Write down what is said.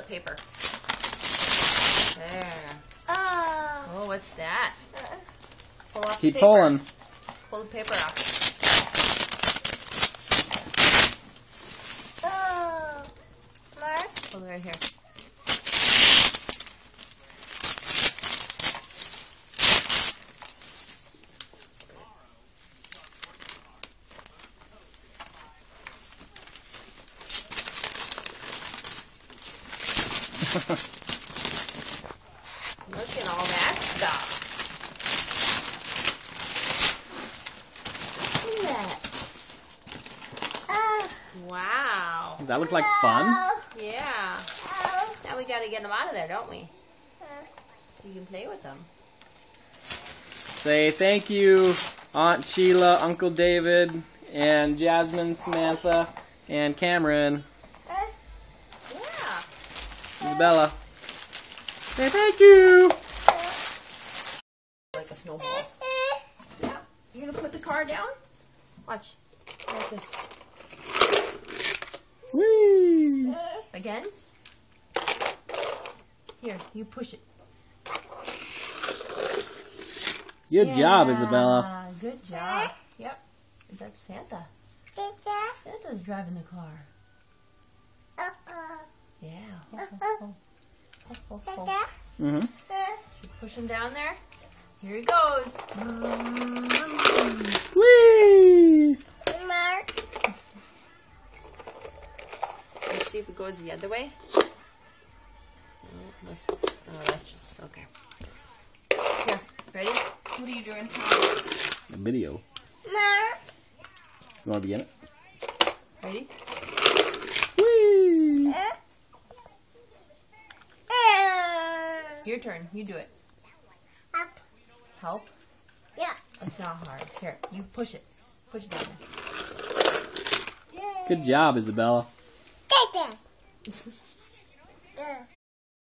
toilet paper. There. Oh, what's that? Pull off the Keep paper. pulling. Pull the paper off. Pull it right here. Look at all that stuff. Look at that. Wow. Does that look like fun? Yeah. Now we gotta get them out of there, don't we? So you can play with them. Say thank you, Aunt Sheila, Uncle David, and Jasmine, Samantha, and Cameron. Yeah. Isabella. Say thank you. Like a snowball. Yeah. You're gonna put the car down? Watch. Like this. Whee! Again? Here, you push it. Good job, Isabella. Good job. Yep. Is that Santa? Santa's driving the car. Yeah. Mm-hmm. Keep pushing down there. Here he goes. Whee! Let's see if it goes the other way. Oh, that's just okay. Here, ready? What are you doing, Tom? A video. You want to begin it? Ready? Whee! Your turn. You do it. Help? Yeah. It's not hard. Here, you push it. Push it down there. Yay! Good job, Isabella. Good.